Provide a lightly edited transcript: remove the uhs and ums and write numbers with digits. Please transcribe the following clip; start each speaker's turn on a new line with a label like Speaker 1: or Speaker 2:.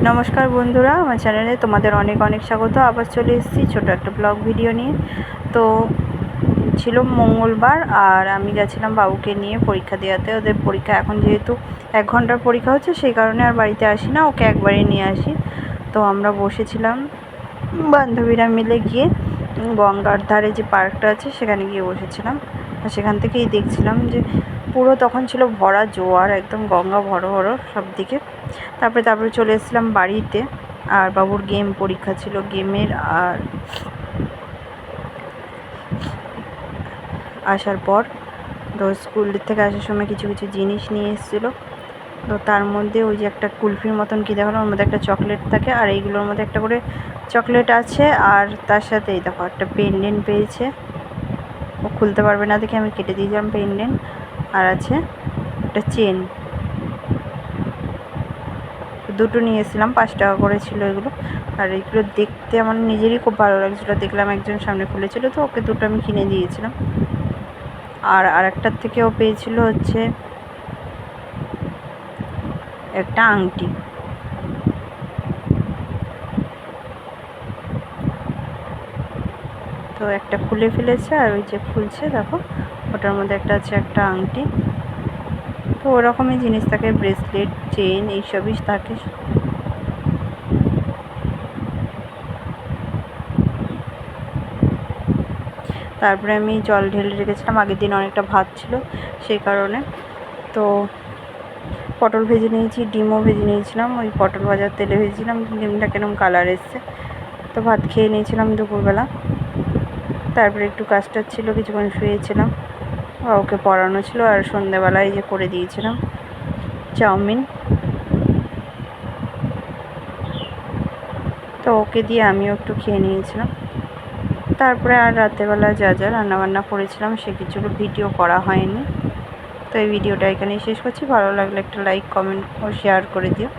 Speaker 1: নমস্কার বন্ধুরা, আমার চ্যানেলে তোমাদের অনেক অনেক স্বাগত। আবার চলে এসেছি ছোটো একটা ব্লগ ভিডিও নিয়ে। তো ছিল মঙ্গলবার আর আমি গেছিলাম বাবুকে নিয়ে পরীক্ষা দেওয়াতে। ওদের পরীক্ষা এখন যেহেতু 1 ঘন্টার পরীক্ষা হচ্ছে, সেই কারণে আর বাড়িতে আসি না, ওকে একবারে নিয়ে আসি। তো আমরা বসেছিলাম বান্ধবীরা মিলে গিয়ে গঙ্গার ধারে যে পার্কটা আছে সেখানে গিয়ে বসেছিলাম। আর সেখান থেকেই দেখছিলাম যে পুরো তখন ছিল ভরা জোয়ার, একদম গঙ্গা ভরো ভরো সব দিকে। তারপরে চলে এসেছিলাম বাড়িতে। আর বাবুর গেম পরীক্ষা ছিল, গেমের। আর আসার পর তো স্কুল থেকে আসার সময় কিছু কিছু জিনিস নিয়ে এসেছিলো। তো তার মধ্যে ওই যে একটা কুলফির মতন কী দেখালো, ওর মধ্যে একটা চকলেট থাকে, আর এইগুলোর মধ্যে একটা করে চকলেট আছে। আর তার সাথে এই দেখো একটা পেনডেন্ট পেয়েছে, ও খুলতে পারবে না দেখে আমি কেটে দিয়েছিলাম পেনডেন্ট। আর আছে একটা চেন, দুটো নিয়ে এসেছিলাম, 5 টাকা করে ছিল এগুলো। আর এগুলো দেখতে আমার নিজেরই খুব ভালো লাগছিলো, দেখলাম একজন সামনে খুলেছিল তো ওকে দুটো আমি কিনে দিয়েছিলাম। আর আরেকটার থেকেও পেয়েছিল হচ্ছে একটা আংটি। তো একটা খুলে ফেলেছে, আর ওই যে খুলছে দেখো, ওটার মধ্যে একটা আছে একটা আংটি। তো ওরকমই জিনিস থাকে, ব্রেসলেট, চেন, এইসবই থাকে। তারপরে আমি জল ঢেলে রেখেছিলাম, আগের দিন অনেকটা ভাত ছিল সেই কারণে। তো পটল ভেজে নিয়েছি, ডিমও ভেজে নিয়েছিলাম, ওই পটল ভাজার তেলে ভেজেছিলাম, ডিমটা কেরম কালার এসছে। তো ভাত খেয়ে নিয়েছিলাম দুপুরবেলা। তারপরে একটু কাজটা ছিল, কিছুক্ষণ শুয়েছিলাম, ওকে পড়ানো ছিল। আর সন্ধ্যেবেলায় যে করে দিয়েছিলাম চাউমিন, তো ওকে দিয়ে আমিও একটু খেয়ে নিয়েছিলাম। তারপরে আর রাত্রেবেলা যা যা রান্নাবান্না করেছিলাম সে কিছুর ভিডিও করা হয়নি। তো এই ভিডিওটা এখানেই শেষ করছি। ভালো লাগলে একটা লাইক, কমেন্ট ও শেয়ার করে দিও।